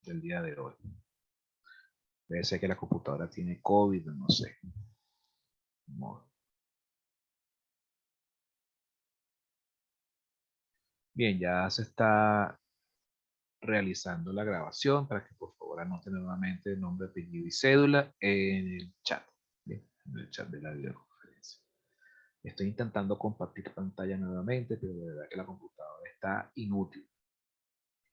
del día de hoy. Debe ser que la computadora tiene COVID, no sé. Bien, ya se está realizando la grabación para que por favor anoten nuevamente el nombre, apellido y cédula en el chat. Bien, en el chat de la videoconferencia. Estoy intentando compartir pantalla nuevamente, pero de verdad que la computadora está inútil.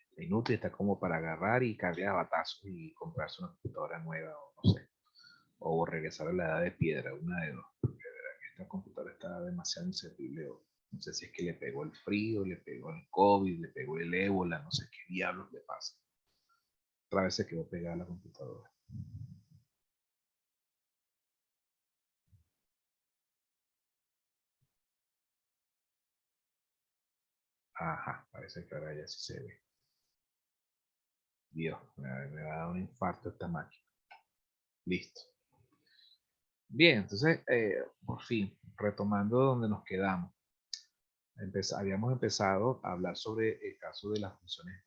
Está inútil, está como para agarrar y cargar a batazos y comprarse una computadora nueva o no sé. O regresar a la edad de piedra, una de dos. Porque de verdad que esta computadora está demasiado inservible. No sé si es que le pegó el frío, le pegó el COVID, le pegó el ébola, no sé qué diablos le pasa. Otra vez se quedó pegada la computadora. Ajá, parece que ahora ya sí se ve. Dios, me va a dar un infarto esta máquina. Listo. Bien, entonces, por fin, retomando donde nos quedamos. Habíamos empezado a hablar sobre el caso de las funciones,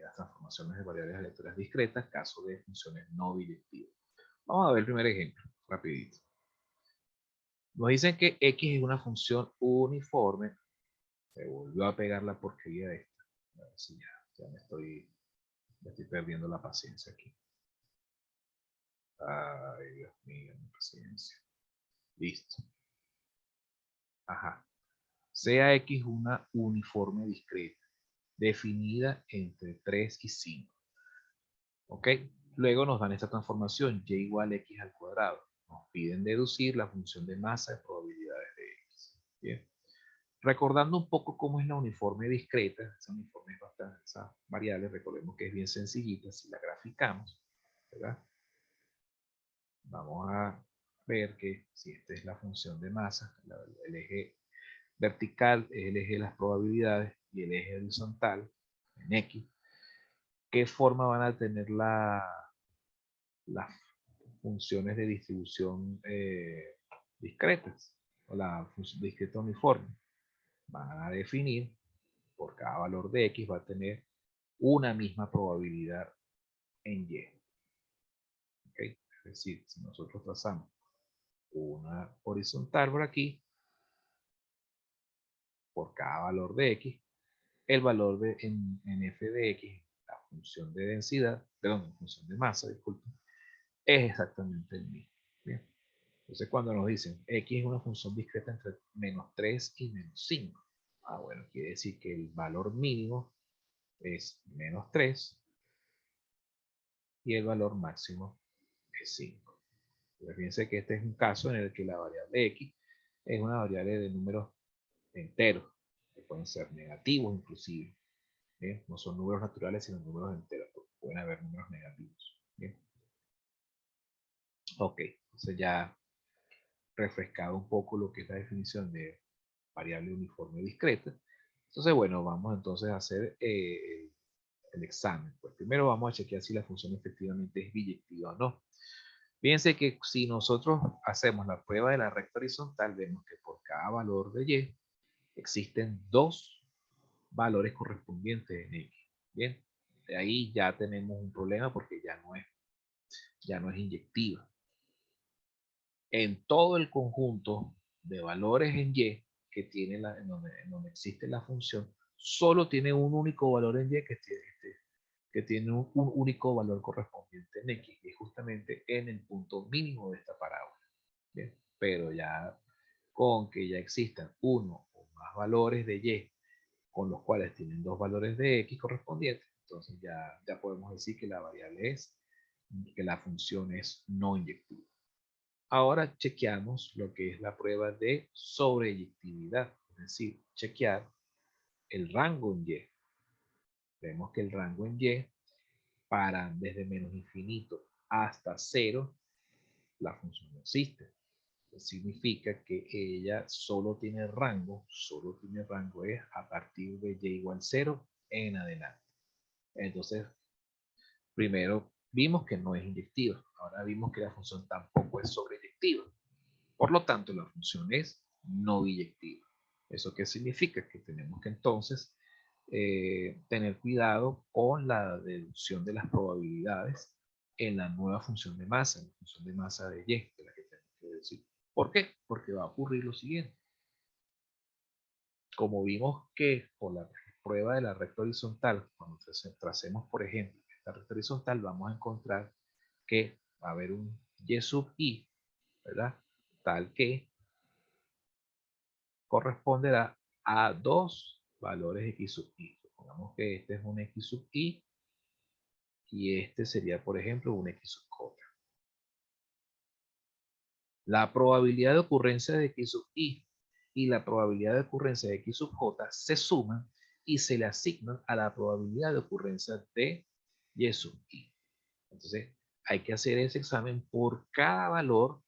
las transformaciones de variables aleatorias discretas, caso de funciones no biyectivas. Vamos a ver el primer ejemplo, rapidito. Nos dicen que x es una función uniforme. Se volvió a pegar la porquería de esta. A ver si ya me estoy perdiendo la paciencia aquí. Ay, Dios mío, mi paciencia. Listo. Ajá. Sea x una uniforme discreta, definida entre 3 y 5. ¿Ok? Luego nos dan esta transformación, y igual a x al cuadrado. Nos piden deducir la función de masa de probabilidades de x. Bien. Recordando un poco cómo es la uniforme discreta, esa uniforme es bastante, esa variable, recordemos que es bien sencillita si la graficamos, ¿verdad? Vamos a ver que si esta es la función de masa, el eje vertical es el eje de las probabilidades y el eje horizontal en x, ¿qué forma van a tener las funciones de distribución discretas o la función discreta uniforme? Van a definir por cada valor de x va a tener una misma probabilidad en y. ¿Okay? Es decir, si nosotros trazamos una horizontal por aquí, por cada valor de x, el valor en f de x, la función de densidad, perdón, en función de masa, disculpen, es exactamente el mismo. Bien. Entonces, cuando nos dicen x es una función discreta entre menos 3 y menos 5, bueno, quiere decir que el valor mínimo es menos 3 y el valor máximo es 5. Entonces, fíjense que este es un caso en el que la variable x es una variable de números enteros, que pueden ser negativos inclusive. ¿Bien? No son números naturales, sino números enteros, porque pueden haber números negativos. ¿Bien? Ok, entonces ya refrescado un poco lo que es la definición de variable uniforme discreta. Entonces, bueno, vamos entonces a hacer el examen. Pues primero vamos a chequear si la función efectivamente es biyectiva o no. Fíjense que si nosotros hacemos la prueba de la recta horizontal, vemos que por cada valor de y existen dos valores correspondientes en x. Bien, de ahí ya tenemos un problema porque ya no es inyectiva. En todo el conjunto de valores en y que tiene en donde existe la función, solo tiene un único valor en y que tiene un único valor correspondiente en x, y justamente en el punto mínimo de esta parábola. ¿Bien? Pero ya con que ya existan uno o más valores de y con los cuales tienen dos valores de x correspondientes, entonces ya podemos decir que la variable que la función es no inyectiva. Ahora chequeamos lo que es la prueba de sobreyectividad, es decir, chequear el rango en y. Vemos que el rango en y para desde menos infinito hasta 0, la función no existe. Significa que ella solo tiene rango es a partir de y igual 0 en adelante. Entonces, primero vimos que no es inyectiva, ahora vimos que la función tampoco es sobreyectiva. Por lo tanto, la función es no biyectiva. ¿Eso qué significa? Que tenemos que entonces tener cuidado con la deducción de las probabilidades en la nueva función de masa, en la función de masa de Y, de la que tenemos que decir. ¿Por qué? Porque va a ocurrir lo siguiente. Como vimos que por la prueba de la recta horizontal, cuando tracemos, por ejemplo, esta recta horizontal, vamos a encontrar que va a haber un Y sub I, ¿verdad? Tal que corresponderá a dos valores X sub I. Supongamos que este es un X sub I y este sería, por ejemplo, un X sub J. La probabilidad de ocurrencia de X sub I y la probabilidad de ocurrencia de X sub J se suman y se le asignan a la probabilidad de ocurrencia de Y sub I. Entonces, hay que hacer ese examen por cada valor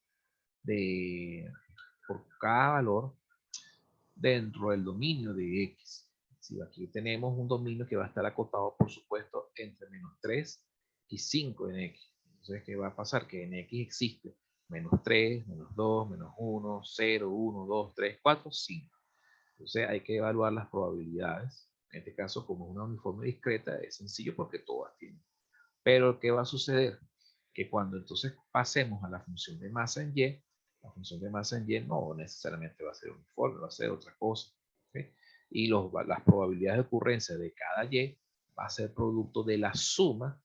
dentro del dominio de X. Si aquí tenemos un dominio que va a estar acotado, por supuesto, entre menos 3 y 5 en X. Entonces, ¿qué va a pasar? Que en X existe menos 3, menos 2, menos 1, 0, 1, 2, 3, 4, 5. Entonces hay que evaluar las probabilidades. En este caso, como es una uniforme discreta, es sencillo porque todas tienen. Pero ¿qué va a suceder? Que cuando entonces pasemos a la función de masa en Y, la función de masa en Y no necesariamente va a ser uniforme, va a ser otra cosa. ¿Okay? Y las probabilidades de ocurrencia de cada Y va a ser producto de la suma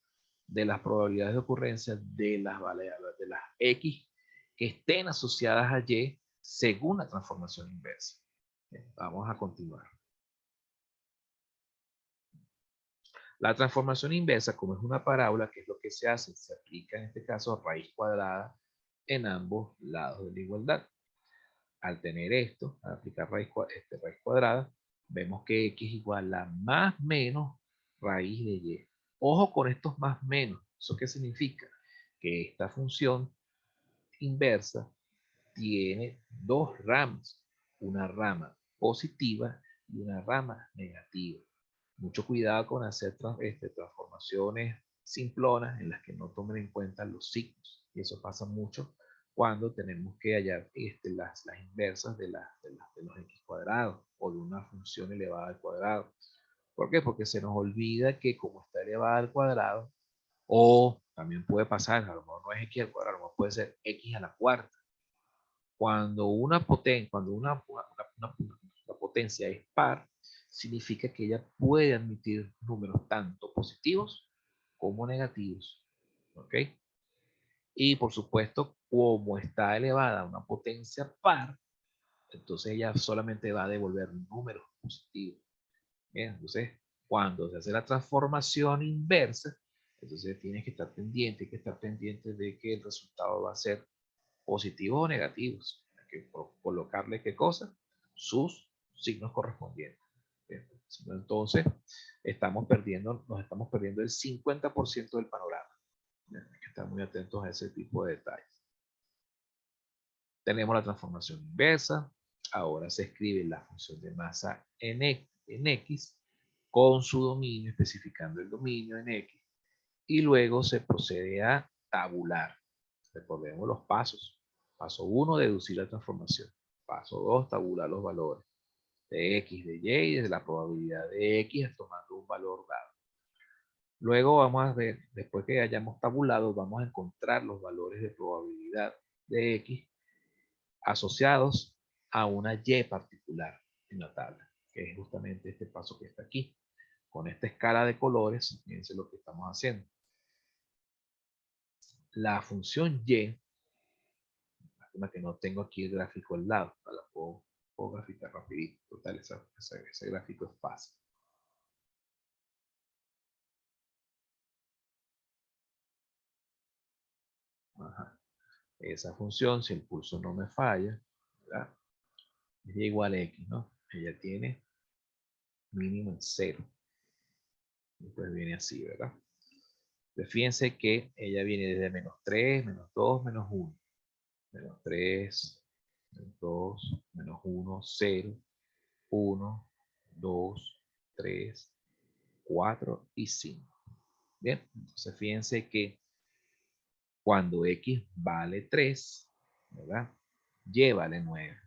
de las probabilidades de ocurrencia de de las X que estén asociadas a Y según la transformación inversa. Bien, vamos a continuar. La transformación inversa, como es una parábola, ¿qué es lo que se hace? Se aplica en este caso raíz cuadrada en ambos lados de la igualdad. Al tener esto, al aplicar raíz cuadrada, vemos que x igual a más menos raíz de y. Ojo con estos más menos. ¿Eso qué significa? Que esta función inversa tiene dos ramas. Una rama positiva y una rama negativa. Mucho cuidado con hacer transformaciones simplonas en las que no tomen en cuenta los signos. Y eso pasa mucho cuando tenemos que hallar las inversas de los x cuadrados o de una función elevada al cuadrado. ¿Por qué? Porque se nos olvida que como está elevada al cuadrado, o también puede pasar, a lo mejor no es x al cuadrado, a lo mejor puede ser x a la cuarta. Cuando una potencia es par, significa que ella puede admitir números tanto positivos como negativos. ¿Ok? Y por supuesto, como está elevada a una potencia par, entonces ella solamente va a devolver números positivos. Bien, entonces, cuando se hace la transformación inversa, entonces tienes que estar pendiente, de que el resultado va a ser positivos o negativos. Hay que colocarle qué cosa, sus signos correspondientes. Bien, entonces, nos estamos perdiendo el 50% del panorama. Bien, hay que estar muy atentos a ese tipo de detalles. Tenemos la transformación inversa. Ahora se escribe la función de masa en X con su dominio, especificando el dominio en X. Y luego se procede a tabular. Recordemos los pasos. Paso 1, deducir la transformación. Paso 2, tabular los valores de X, de Y y de la probabilidad de X tomando un valor dado. Luego vamos a ver, después que hayamos tabulado, vamos a encontrar los valores de probabilidad de X asociados a una Y particular en la tabla, que es justamente este paso que está aquí. Con esta escala de colores, fíjense lo que estamos haciendo. La función Y, lástima que no tengo aquí el gráfico al lado, la puedo graficar rapidito. Total, ese gráfico es fácil. Ajá. Esa función, si el pulso no me falla, ¿verdad? Es y igual a X, ¿no? Ella tiene mínimo en 0. Después viene así, ¿verdad? Entonces, fíjense que ella viene desde menos 3, menos 2, menos 1. Menos 3, menos 2, menos 1, 0, 1, 2, 3, 4 y 5. Bien, entonces fíjense que cuando X vale 3, ¿verdad? Y vale 9.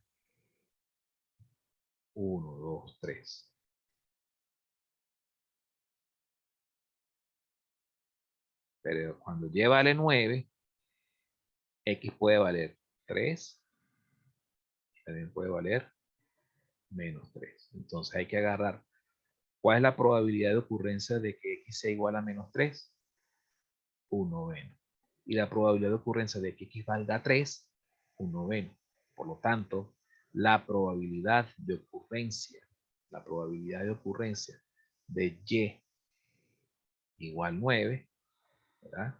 1, 2, 3. Pero cuando y vale 9, x puede valer 3, también puede valer menos 3. Entonces hay que agarrar, ¿cuál es la probabilidad de ocurrencia de que x sea igual a menos 3? 1 noveno. Y la probabilidad de ocurrencia de que x valga 3, 1 noveno. Por lo tanto, la probabilidad de ocurrencia de y igual 9, ¿verdad?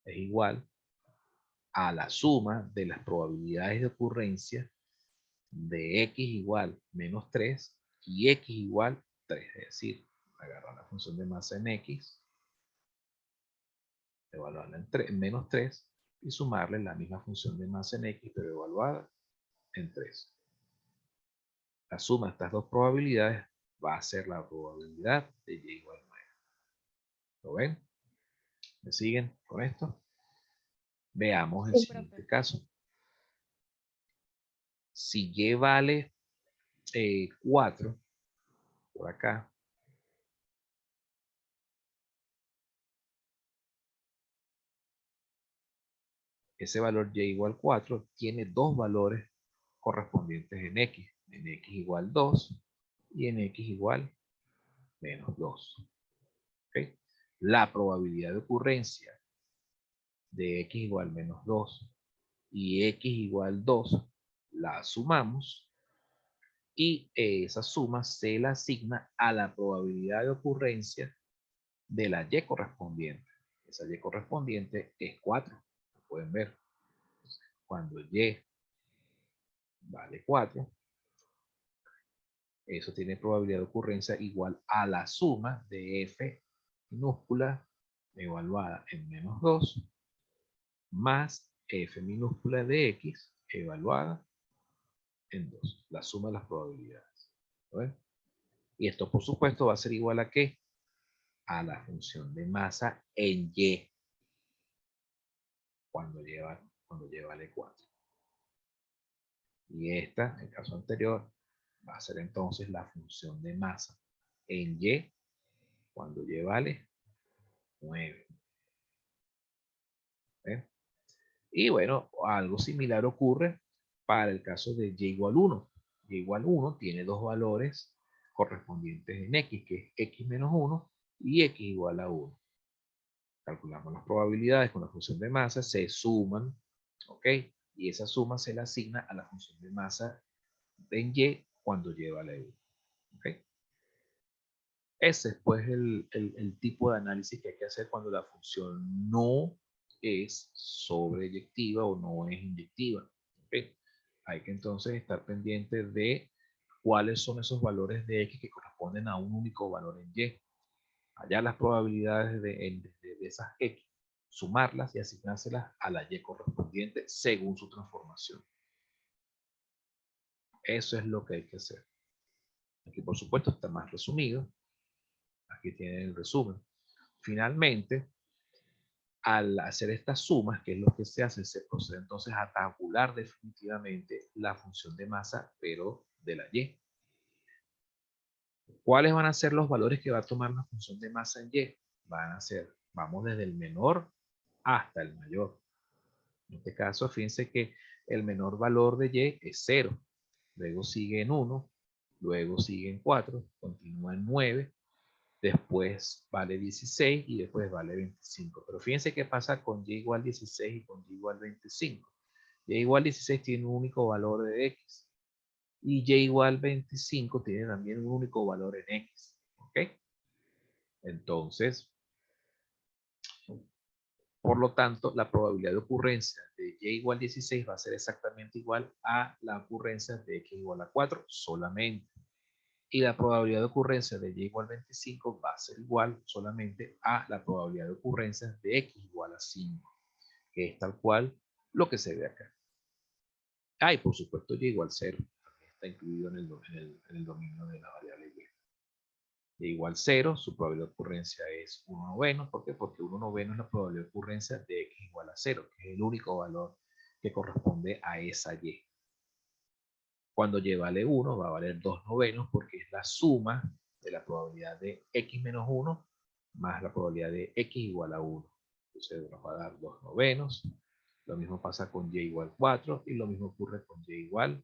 Es igual a la suma de las probabilidades de ocurrencia de x igual menos 3 y x igual 3. Es decir, agarrar la función de masa en x, evaluarla en menos 3 y sumarle la misma función de masa en x, pero evaluada en 3. La suma de estas dos probabilidades va a ser la probabilidad de y igual 9. ¿Lo ven? ¿Me siguen con esto? Veamos el Sí, siguiente profe. caso. Si y vale 4, por acá, ese valor y igual 4 tiene dos valores correspondientes en x igual 2 y en x igual menos 2. ¿Okay? La probabilidad de ocurrencia de x igual menos 2 y x igual 2 la sumamos y esa suma se la asigna a la probabilidad de ocurrencia de la y correspondiente. Esa y correspondiente es 4. Pueden ver. Cuando y vale 4, eso tiene probabilidad de ocurrencia igual a la suma de f minúscula evaluada en menos 2 más f minúscula de x evaluada en 2. La suma de las probabilidades. ¿Ven? Y esto, por supuesto, va a ser igual a ¿qué? A la función de masa en y cuando y vale 4. Y esta, en el caso anterior, va a ser entonces la función de masa en y cuando y vale 9. ¿Ven? Y bueno, algo similar ocurre para el caso de y igual 1. Y igual 1 tiene dos valores correspondientes en x, que es x menos 1 y x igual a 1. Calculamos las probabilidades con la función de masa, se suman, ¿ok? Y esa suma se la asigna a la función de masa en y cuando y vale 1. ¿Ok? Ese es pues el tipo de análisis que hay que hacer cuando la función no es sobreyectiva o no es inyectiva. ¿Okay? Hay que entonces estar pendiente de cuáles son esos valores de x que corresponden a un único valor en y. Allá las probabilidades de esas x, sumarlas y asignárselas a la y correspondiente según su transformación. Eso es lo que hay que hacer. Aquí por supuesto está más resumido. Aquí tienen el resumen. Finalmente, al hacer estas sumas, que es lo que se hace, se procede entonces a tabular definitivamente la función de masa, pero de la y. ¿Cuáles van a ser los valores que va a tomar la función de masa en y? Van a ser, vamos desde el menor hasta el mayor. En este caso, fíjense que el menor valor de y es 0, luego sigue en 1, luego sigue en 4, continúa en 9, después vale 16 y después vale 25. Pero fíjense qué pasa con y igual 16 y con y igual 25. Y igual 16 tiene un único valor de x. Y y igual 25 tiene también un único valor en x. ¿Ok? Entonces, por lo tanto, la probabilidad de ocurrencia de y igual 16 va a ser exactamente igual a la ocurrencia de x igual a 4 solamente. Y la probabilidad de ocurrencia de y igual 25 va a ser igual solamente a la probabilidad de ocurrencia de x igual a 5, que es tal cual lo que se ve acá. Ah, y por supuesto y igual 0, también está incluido en el dominio de la variable y. Y igual 0, su probabilidad de ocurrencia es 1 noveno. ¿Por qué? Porque 1 noveno es la probabilidad de ocurrencia de x igual a 0, que es el único valor que corresponde a esa y. Cuando y vale 1, va a valer 2 novenos porque es la suma de la probabilidad de x menos 1 más la probabilidad de x igual a 1. Entonces nos va a dar 2 novenos. Lo mismo pasa con y igual 4 y lo mismo ocurre con y igual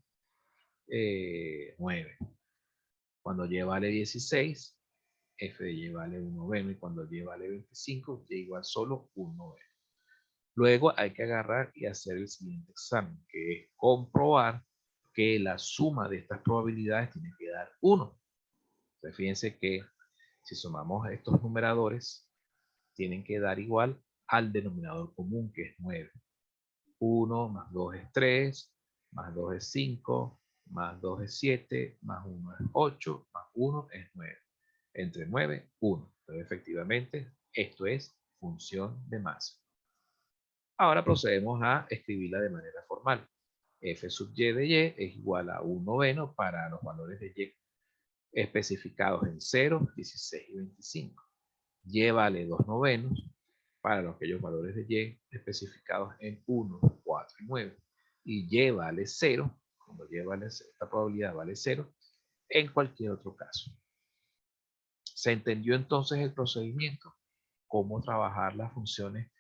9. Cuando y vale 16, f de y vale 1 noveno, y cuando y vale 25, y igual solo 1 noveno. Luego hay que agarrar y hacer el siguiente examen, que es comprobar que la suma de estas probabilidades tiene que dar 1. Entonces, fíjense que si sumamos estos numeradores, tienen que dar igual al denominador común, que es 9. 1 más 2 es 3, más 2 es 5, más 2 es 7, más 1 es 8, más 1 es 9. Entre 9, 1. Entonces, efectivamente, esto es función de masa. Ahora procedemos a escribirla de manera formal. F sub y de y es igual a 1 noveno para los valores de y especificados en 0, 16 y 25. Y vale 2 novenos para aquellos valores de y especificados en 1, 4 y 9. Y y vale 0, cuando y vale 0, esta probabilidad vale 0, en cualquier otro caso. ¿Se entendió entonces el procedimiento? Cómo trabajar las funciones,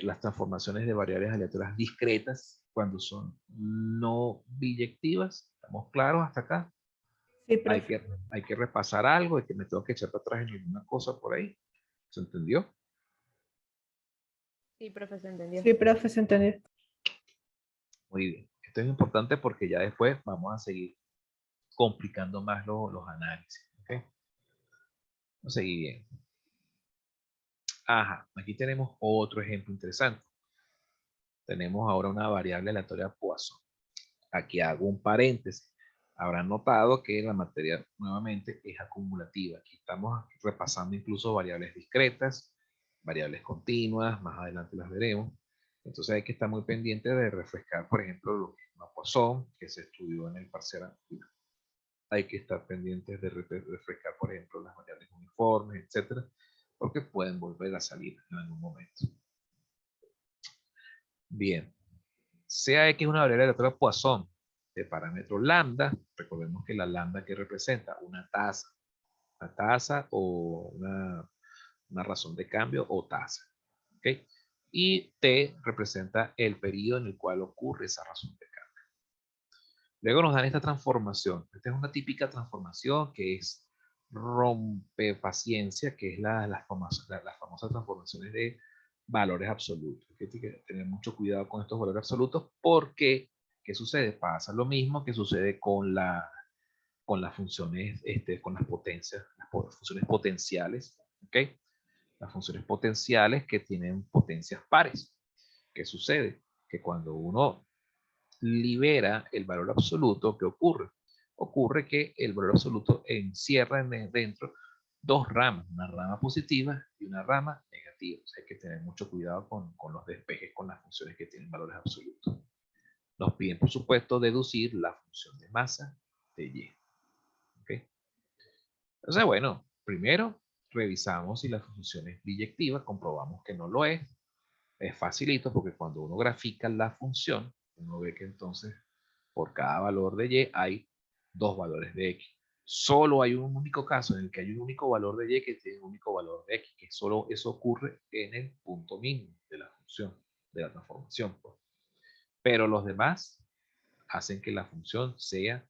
las transformaciones de variables aleatorias discretas cuando son no biyectivas. ¿Estamos claros hasta acá? Sí, Hay profe. que repasar algo, y que me tengo que echar para atrás en alguna cosa por ahí. ¿Se entendió? Sí, profe, se entendió. Sí, profe, se entendió. Muy bien. Esto es importante porque ya después vamos a seguir complicando más los análisis. ¿Okay? Vamos a seguir bien. Ajá, aquí tenemos otro ejemplo interesante. Tenemos ahora una variable aleatoria Poisson. Aquí hago un paréntesis. Habrán notado que la materia nuevamente es acumulativa. Aquí estamos repasando incluso variables discretas, variables continuas, más adelante las veremos. Entonces hay que estar muy pendiente de refrescar, por ejemplo, lo que es una Poisson, que se estudió en el parcial anterior. Hay que estar pendientes de refrescar, por ejemplo, las variables uniformes, etcétera, porque pueden volver a salir en algún momento. Bien, sea X una variable aleatoria Poisson de parámetro lambda, recordemos que la lambda que representa una tasa o una razón de cambio o tasa. ¿Okay? Y T representa el periodo en el cual ocurre esa razón de cambio. Luego nos dan esta transformación. Esta es una típica transformación que es rompepaciencia, que es las famosas transformaciones de valores absolutos. Hay que tener mucho cuidado con estos valores absolutos porque, ¿qué sucede? Pasa lo mismo que sucede con las funciones, con las potencias, las funciones potenciales, ¿ok? Las funciones potenciales que tienen potencias pares. ¿Qué sucede? Que cuando uno libera el valor absoluto, ¿qué ocurre? Ocurre que el valor absoluto encierra dentro dos ramas, una rama positiva y una rama negativa. O sea, hay que tener mucho cuidado con los despejes con las funciones que tienen valores absolutos. Nos piden, por supuesto, deducir la función de masa de y. ¿Okay? Entonces, bueno, primero revisamos si la función es biyectiva, comprobamos que no lo es. Es facilito porque cuando uno grafica la función, uno ve que entonces por cada valor de y hay dos valores de x. Solo hay un único caso en el que hay un único valor de y que tiene un único valor de x, que solo eso ocurre en el punto mínimo de la función, de la transformación. Pues. Pero los demás hacen que la función sea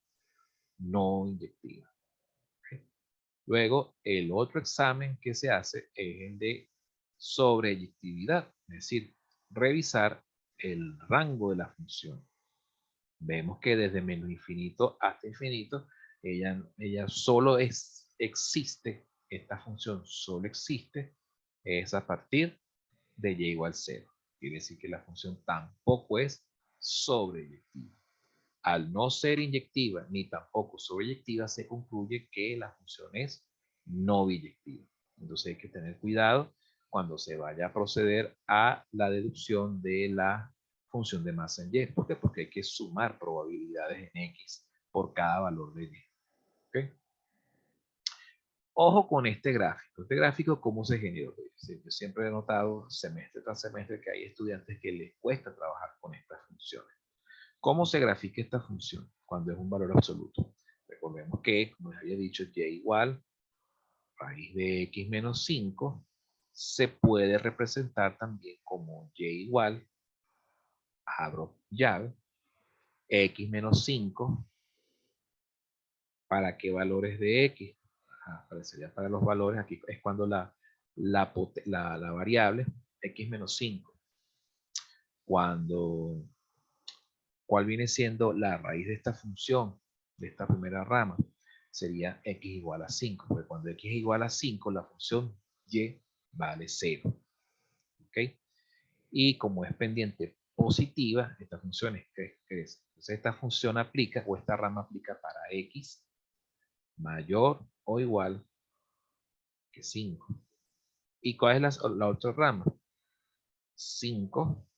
no inyectiva. ¿Okay? Luego, el otro examen que se hace es el de sobreyectividad, es decir, revisar el rango de la función. Vemos que desde menos infinito hasta infinito, ella solo existe, esta función solo existe, es a partir de y igual 0. Quiere decir que la función tampoco es sobreyectiva. Al no ser inyectiva ni tampoco sobreyectiva, se concluye que la función es no biyectiva. Entonces hay que tener cuidado cuando se vaya a proceder a la deducción de la función de masa en y. ¿Por qué? Porque hay que sumar probabilidades en x por cada valor de y. ¿Okay? Ojo con este gráfico. Este gráfico, ¿cómo se generó? Yo siempre he notado semestre tras semestre que hay estudiantes que les cuesta trabajar con estas funciones. ¿Cómo se grafica esta función cuando es un valor absoluto? Recordemos que, como les había dicho, y igual raíz de x menos 5 se puede representar también como y igual, abro llave, x menos 5, ¿para qué valores de x? Aparecería para los valores, aquí es cuando la variable x menos 5, cuando, ¿cuál viene siendo la raíz de esta función, de esta primera rama? Sería x igual a 5, porque cuando x es igual a 5, la función y vale 0. ¿Ok? Y como es pendiente positiva, esta función crece. Entonces esta función aplica, o esta rama aplica para x mayor o igual que 5. ¿Y cuál es la otra rama? 5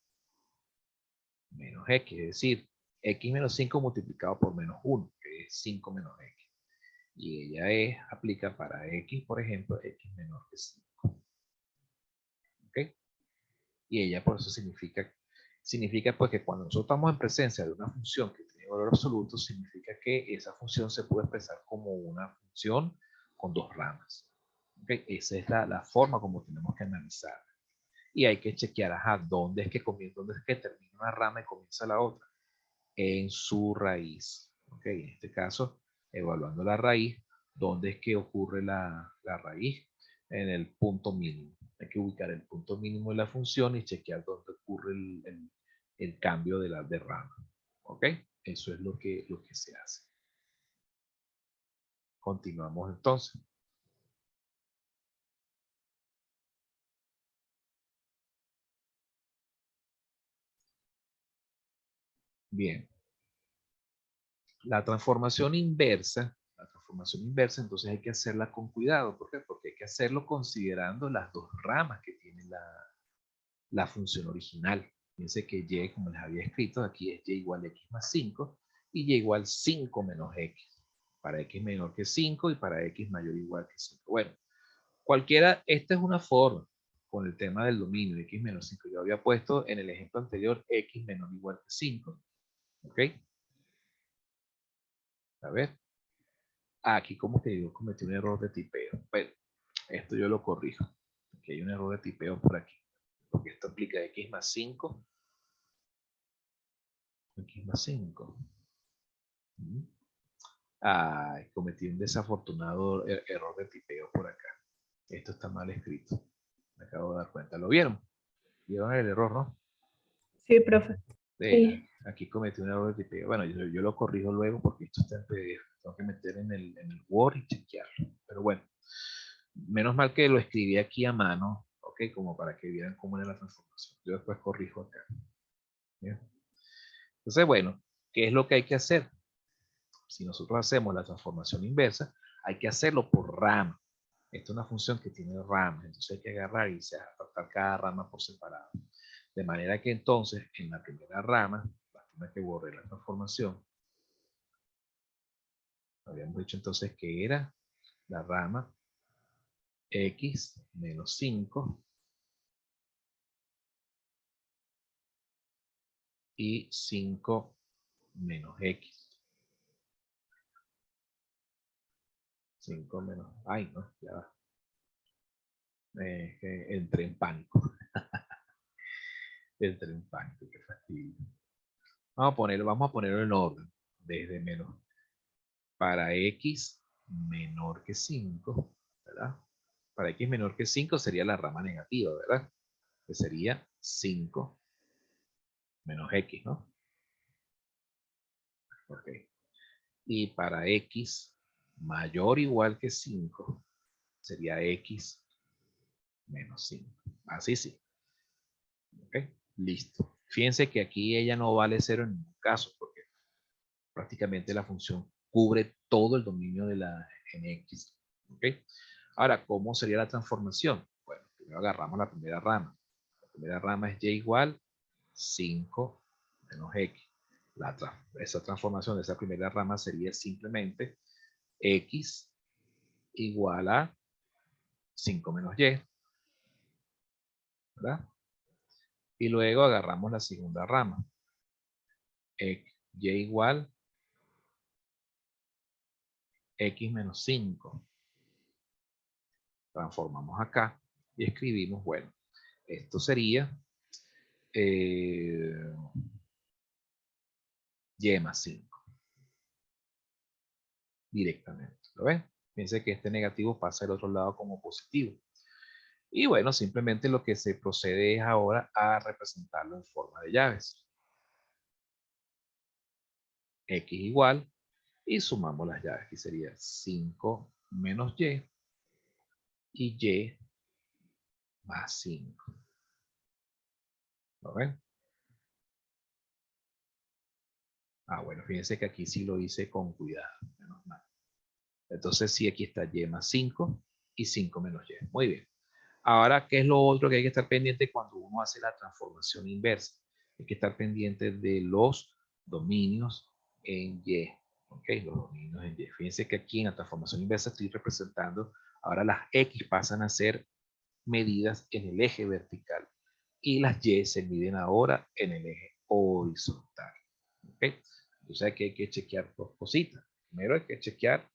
menos x, es decir, x menos 5 multiplicado por menos 1, que es 5 menos x. Y ella aplica para x, por ejemplo, x menor que 5. ¿Ok? Y ella por eso significa pues que cuando nosotros estamos en presencia de una función que tiene valor absoluto, significa que esa función se puede expresar como una función con dos ramas. ¿Okay? Esa es la forma como tenemos que analizar. Y hay que chequear, dónde es que termina una rama y comienza la otra. En su raíz. ¿Okay? En este caso, evaluando la raíz, ¿dónde es que ocurre la raíz? En el punto mínimo. Hay que ubicar el punto mínimo de la función y chequear dónde ocurre el cambio de rama. ¿Ok? Eso es lo que se hace. Continuamos entonces. Bien. La transformación inversa, entonces hay que hacerla con cuidado. ¿Por qué? Porque hay que hacerlo considerando las dos ramas que tiene la función original. Fíjense que y, como les había escrito, aquí es y igual a x más 5 y y igual 5 menos x. Para x menor que 5 y para x mayor o igual que 5. Bueno, cualquiera, esta es una forma con el tema del dominio, x menos 5. Yo había puesto en el ejemplo anterior x menor o igual que 5. ¿Ok? A ver. Aquí, como te digo, cometí un error de tipeo. Bueno, esto yo lo corrijo. Aquí hay un error de tipeo por aquí. Porque esto aplica x más 5. X más 5. Ay, cometí un desafortunado error de tipeo por acá. Esto está mal escrito. Me acabo de dar cuenta. ¿Lo vieron? ¿Vieron el error, no? Sí, profe. Sí. Aquí cometí un error de tipeo. Bueno, yo lo corrijo luego porque esto está en PDF. Tengo que meter en el Word y chequearlo. Pero bueno, menos mal que lo escribí aquí a mano, ¿ok? Como para que vieran cómo era la transformación. Yo después corrijo acá. ¿Bien? Entonces, bueno, ¿qué es lo que hay que hacer? Si nosotros hacemos la transformación inversa, hay que hacerlo por rama. Esta es una función que tiene ramas, entonces hay que agarrar y apartar cada rama por separado. De manera que entonces, en la primera rama, basta que borre la transformación. Habíamos dicho entonces que era la rama x menos 5 y 5 menos x. 5 menos, ay no, ya va. Entré en pánico. Entré en pánico, qué fastidio. Vamos a ponerlo en orden. Desde menos. Para x menor que 5, ¿verdad? Para x menor que 5 sería la rama negativa, ¿verdad? Que sería 5 menos x, ¿no? Ok. Y para x mayor o igual que 5 sería x menos 5. Así sí. Ok. Listo. Fíjense que aquí ella no vale 0 en ningún caso, porque prácticamente la función cubre todo el dominio de la nx. ¿Ok? Ahora, ¿cómo sería la transformación? Bueno, primero agarramos la primera rama. La primera rama es y igual 5 menos x. Esa transformación de esa primera rama sería simplemente x igual a 5 menos y. ¿Verdad? Y luego agarramos la segunda rama. Y igual x menos 5. transformamos acá y escribimos, bueno, esto sería y más 5 directamente. ¿Lo ven? Fíjense que este negativo pasa al otro lado como positivo. Y bueno, simplemente lo que se procede es ahora a representarlo en forma de llaves. X igual, y sumamos las llaves, que sería 5 menos y más 5. ¿Lo ven? Ah, bueno, fíjense que aquí sí lo hice con cuidado, menos mal. Entonces sí, aquí está y más 5 y 5 menos y. Muy bien. Ahora, ¿qué es lo otro que hay que estar pendiente cuando uno hace la transformación inversa? Hay que estar pendiente de los dominios en y. ¿Ok? Los dominios en y. Fíjense que aquí en la transformación inversa estoy representando, ahora las x pasan a ser medidas en el eje vertical y las y se miden ahora en el eje horizontal. ¿Ok? Entonces aquí hay que chequear dos cositas. Primero hay que chequear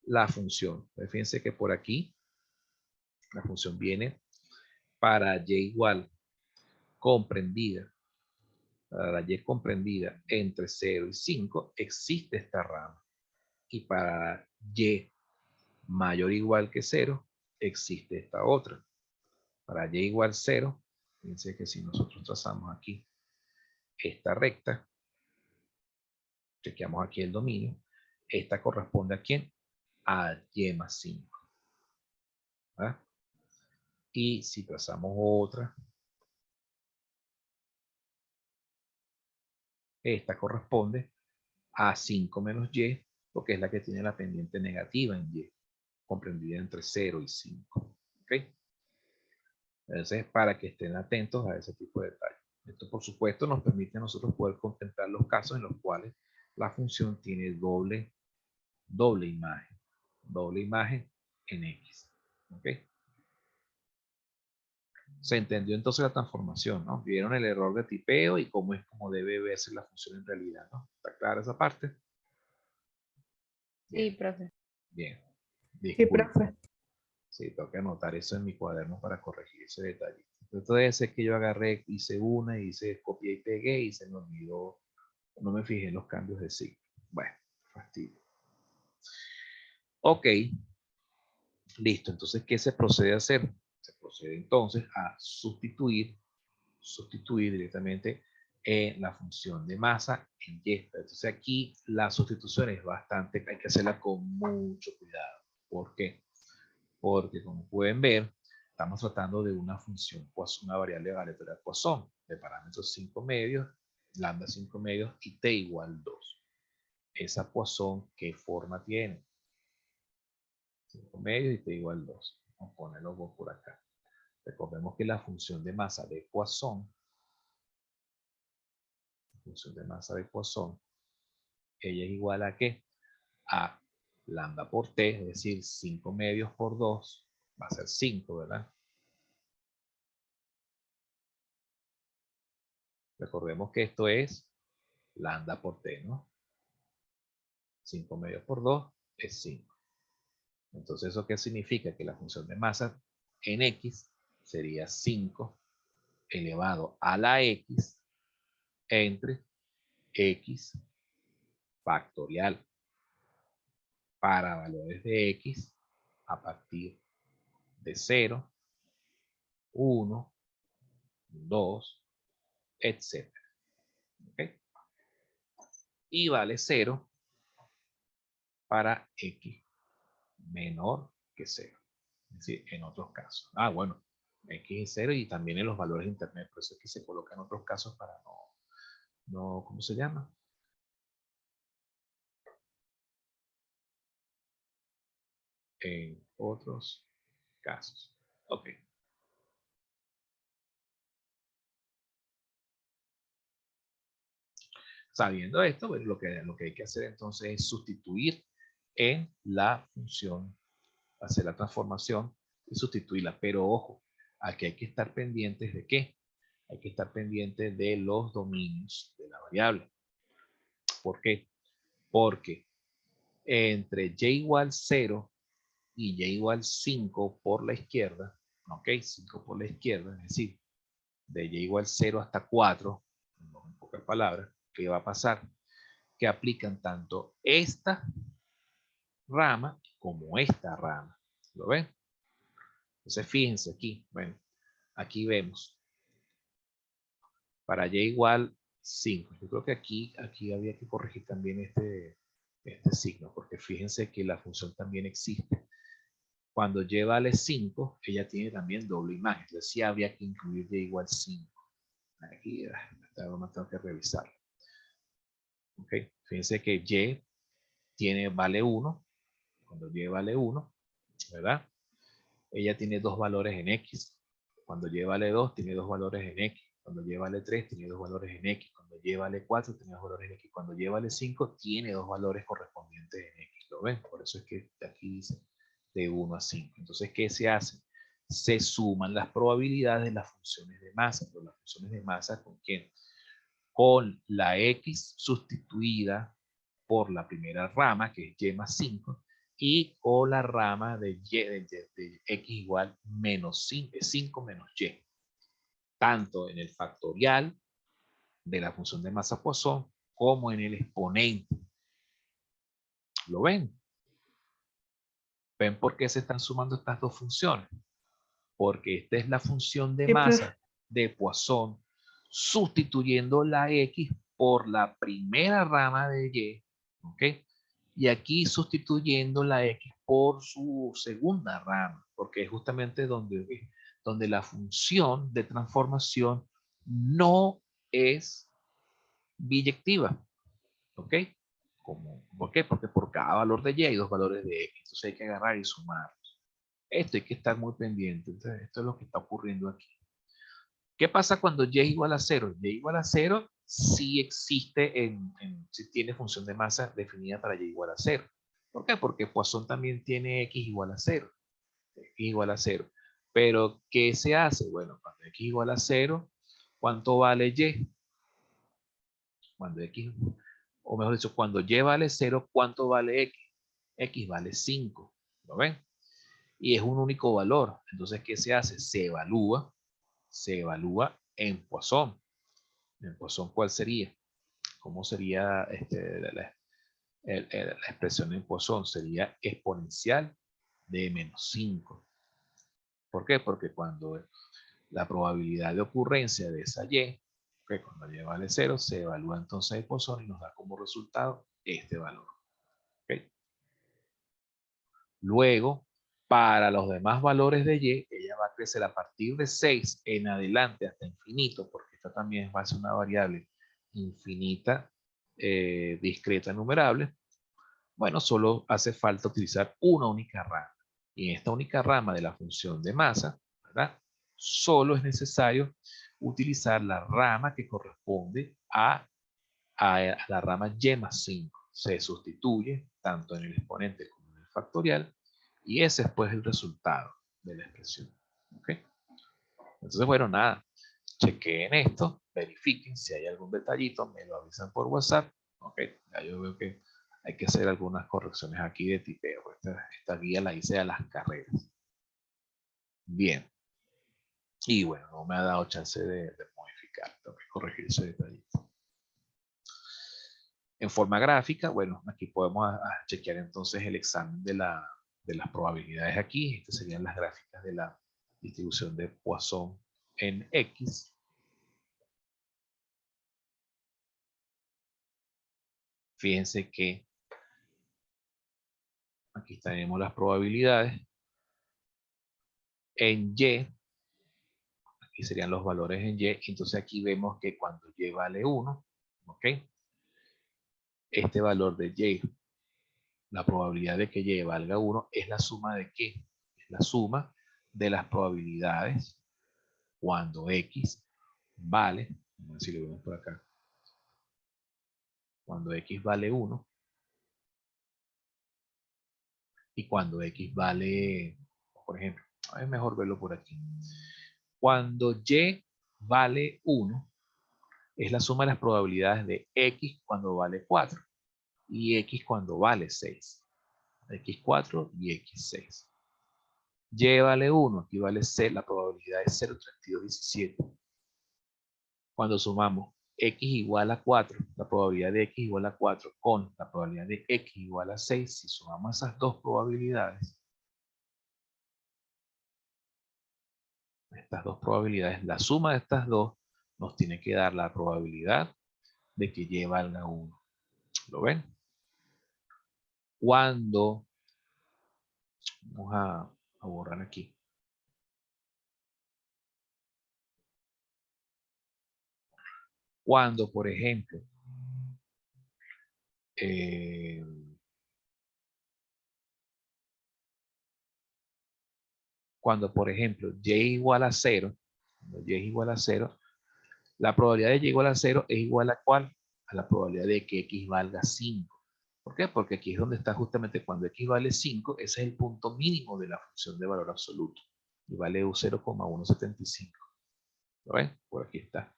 la función. Fíjense que por aquí la función viene para y igual comprendida, para la y comprendida entre 0 y 5, existe esta rama. Y para y mayor o igual que 0, existe esta otra. Para y igual 0, fíjense que si nosotros trazamos aquí esta recta, chequeamos aquí el dominio, esta corresponde a quién? A y más 5. ¿verdad? Y si trazamos otra, esta corresponde a 5 menos y, porque es la que tiene la pendiente negativa en y, comprendida entre 0 y 5. ¿Ok? Entonces, para que estén atentos a ese tipo de detalles. Esto, por supuesto, nos permite a nosotros poder contemplar los casos en los cuales la función tiene doble imagen en X. ¿Ok? Se entendió entonces la transformación, ¿no? Vieron el error de tipeo y cómo es como debe verse la función en realidad, ¿no? ¿Está clara esa parte? Sí, profe. Bien. Sí, profe. Sí, tengo que anotar eso en mi cuaderno para corregir ese detalle. Entonces es que yo agarré, hice una, hice copié y pegué y se me olvidó, no me fijé en los cambios de signo. Bueno, fastidio. Ok, listo. Entonces, ¿qué se procede a hacer? Se procede entonces a sustituir directamente la función de masa en y. Entonces aquí la sustitución es bastante, hay que hacerla con mucho cuidado. ¿Por qué? Porque como pueden ver, estamos tratando de una función, una variable aleatoria Poisson, de parámetros 5 medios, lambda 5 medios y t igual 2. Esa Poisson, ¿qué forma tiene? 5 medios y t igual 2. Vamos a ponerlo por acá. Recordemos que la función de masa de Poisson, ella es igual a ¿qué? A lambda por t, es decir, 5 medios por 2, va a ser 5, ¿verdad? Recordemos que esto es lambda por t, ¿no? 5 medios por 2 es 5. Entonces, ¿eso qué significa? Que la función de masa en x sería 5 elevado a la x entre x factorial para valores de x a partir de 0, 1, 2, etc. ¿Okay? Y vale 0 para x menor que 0. Es decir, en otros casos. Ah, bueno, x es 0 y también en los valores de internet. Por eso es que se coloca en otros casos para no, ¿cómo se llama? En otros casos. Ok. Sabiendo esto, pues, lo que hay que hacer entonces es sustituir en la función, hacer la transformación y sustituirla. Pero ojo, aquí hay que estar pendientes de qué? Hay que estar pendientes de los dominios de la variable. ¿Por qué? Porque entre y igual 0 y y igual 5 por la izquierda, ok, 5 por la izquierda, es decir, de y igual 0 hasta 4, en pocas palabras, ¿qué va a pasar? Que aplican tanto esta rama como esta rama. ¿Lo ven? Entonces fíjense aquí, bueno, aquí vemos, para y igual 5. Yo creo que aquí había que corregir también este signo, porque fíjense que la función también existe. Cuando y vale 5, ella tiene también doble imagen. Entonces sí habría que incluir y igual 5. Aquí esta broma tengo que revisar. Ok, fíjense que y vale 1. Cuando y vale 1, ¿verdad? Ella tiene dos valores en x. Cuando y vale 2, tiene dos valores en x. Cuando y vale 3, tiene dos valores en x. Cuando y vale 4, tiene dos valores en x. Cuando y vale 5, tiene dos valores correspondientes en x. ¿Lo ven? Por eso es que aquí dice de 1 a 5. Entonces, ¿qué se hace? Se suman las probabilidades de las funciones de masa. Pero las funciones de masa, ¿con quién? Con la x sustituida por la primera rama, que es y más 5, y con la rama de x igual menos 5 menos y, tanto en el factorial de la función de masa Poisson como en el exponente. ¿Lo ven? ¿Ven por qué se están sumando estas dos funciones? Porque esta es la función de Sí, profe. masa de Poisson sustituyendo la x por la primera rama de y, ¿ok? Y aquí sustituyendo la x por su segunda rama, porque es justamente donde la función de transformación no es biyectiva, ¿ok? ¿Por qué? Porque por cada valor de y hay dos valores de x, entonces hay que agarrar y sumar. Esto hay que estar muy pendiente. Entonces, esto es lo que está ocurriendo aquí. ¿Qué pasa cuando y es igual a 0? Y igual a 0 sí existe, sí tiene función de masa definida para y igual a 0. ¿Por qué? Porque Poisson también tiene x igual a 0. X igual a 0. Pero, ¿qué se hace? Bueno, cuando x igual a 0, ¿cuánto vale y? Cuando x, o mejor dicho, cuando y vale 0, ¿cuánto vale x? X vale 5. ¿Lo ven? Y es un único valor. Entonces, ¿qué se hace? Se evalúa en Poisson. En Poisson, ¿cuál sería? ¿Cómo sería la expresión en Poisson? Sería exponencial de menos 5. ¿Por qué? Porque cuando la probabilidad de ocurrencia de esa y, que cuando y vale 0, se evalúa entonces en Poisson y nos da como resultado este valor. ¿Okay? Luego, para los demás valores de y, ella va a crecer a partir de 6 en adelante hasta infinito, porque esta también va a ser una variable infinita, discreta, numerable. Bueno, solo hace falta utilizar una única rama. Y en esta única rama de la función de masa, ¿verdad? Solo es necesario utilizar la rama que corresponde a la rama y más 5. Se sustituye tanto en el exponente como en el factorial y ese es pues el resultado de la expresión. ¿Ok? Entonces, bueno, nada, chequeen esto, verifiquen si hay algún detallito, me lo avisan por WhatsApp. ¿Ok? Ya yo veo que hay que hacer algunas correcciones aquí de tipeo. Esta guía la hice a las carreras. Bien. Y bueno, no me ha dado chance de modificar, tengo que corregir ese detallito. En forma gráfica, bueno, aquí podemos chequear entonces el examen de las probabilidades aquí. Estas serían las gráficas de la distribución de Poisson en X. Fíjense que aquí tenemos las probabilidades. En Y, aquí serían los valores en Y. Entonces aquí vemos que cuando Y vale 1, ¿ok? Este valor de Y, la probabilidad de que Y valga 1 es la suma de ¿qué? Es la suma de las probabilidades cuando X vale, vamos a ver si lo vemos por acá, cuando X vale 1 y cuando X vale, por ejemplo, es mejor verlo por aquí. Cuando Y vale 1 es la suma de las probabilidades de X cuando vale 4 y X cuando vale 6. X4 y X6. Y vale 1, aquí vale C, la probabilidad es 0,3217. Cuando sumamos X igual a 4, la probabilidad de X igual a 4 con la probabilidad de X igual a 6, si sumamos esas dos probabilidades, la suma de estas dos nos tiene que dar la probabilidad de que Y valga 1. ¿Lo ven? Cuando, vamos a borrar aquí. Cuando, por ejemplo, Y igual a 0, cuando Y es igual a 0, la probabilidad de Y igual a 0 es igual a ¿cuál? A la probabilidad de que X valga 5. ¿Por qué? Porque aquí es donde está justamente cuando X vale 5, ese es el punto mínimo de la función de valor absoluto. Y vale 0,175. ¿Lo ven? Por aquí está.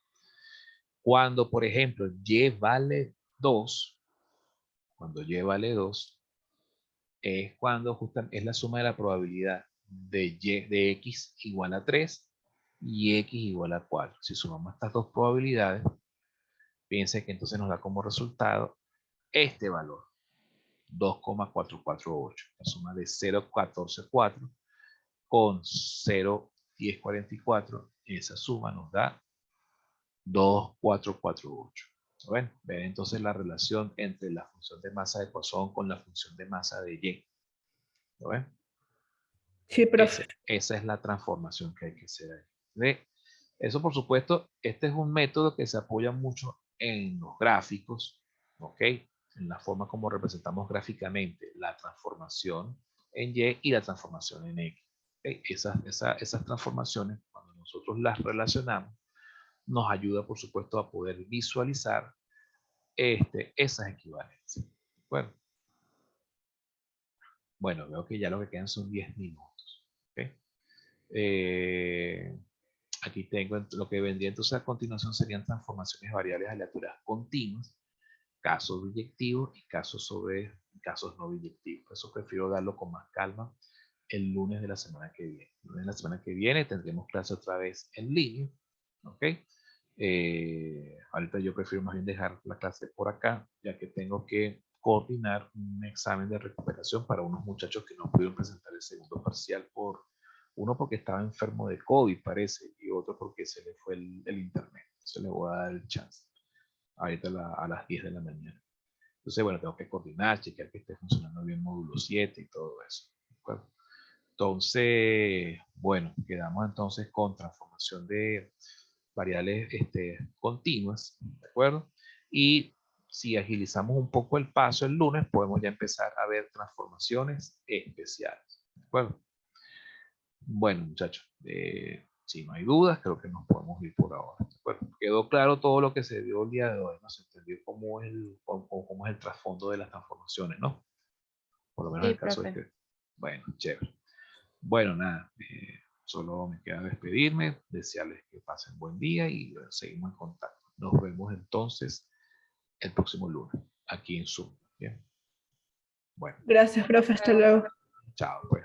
Cuando, por ejemplo, Y vale 2, cuando Y vale 2, es cuando justamente es la suma de la probabilidad de X igual a 3 y X igual a 4. Si sumamos estas dos probabilidades, piensen que entonces nos da como resultado este valor, 2,448. La suma de 0,144 con 0,1044, esa suma nos da 2,448. ¿Ven? Ven entonces la relación entre la función de masa de Poisson con la función de masa de Y. ¿Lo ven? Sí, profe. Esa es la transformación que hay que hacer ahí. ¿Ve? Eso, por supuesto, este es un método que se apoya mucho en los gráficos, ¿ok? En la forma como representamos gráficamente la transformación en Y y la transformación en X. ¿Okay? Esas transformaciones, cuando nosotros las relacionamos, nos ayuda, por supuesto, a poder visualizar esas equivalencias. Bueno, veo que ya lo que quedan son 10 minutos. ¿Okay? Aquí tengo lo que vendría entonces a continuación serían transformaciones variables aleatorias continuas, casos biyectivos y casos no biyectivos. Eso prefiero darlo con más calma el lunes de la semana que viene. El lunes de la semana que viene tendremos clase otra vez en línea. ¿Ok? Ahorita yo prefiero más bien dejar la clase por acá, ya que tengo que coordinar un examen de recuperación para unos muchachos que no pudieron presentar el segundo parcial uno porque estaba enfermo de COVID, parece, y otro porque se le fue el internet. Se le voy a dar el chance. Ahorita a las 10 de la mañana. Entonces, bueno, tengo que coordinar, chequear que esté funcionando bien módulo 7 y todo eso. ¿De acuerdo? Entonces, bueno, quedamos entonces con transformación de variables continuas, ¿de acuerdo? Y si agilizamos un poco el paso el lunes, podemos ya empezar a ver transformaciones especiales, ¿de acuerdo? Bueno, muchachos, si no hay dudas, creo que nos podemos ir por ahora. Bueno, quedó claro todo lo que se dio el día de hoy, ¿no? Se entendió cómo es el trasfondo de las transformaciones, ¿no? Por lo menos en Sí, el caso de profe. que... Bueno, chévere. Bueno, nada, solo me queda despedirme, desearles que pasen buen día y seguimos en contacto. Nos vemos entonces el próximo lunes, aquí en Zoom. Bien. Bueno. Gracias, profe. Hasta luego. Chao, pues.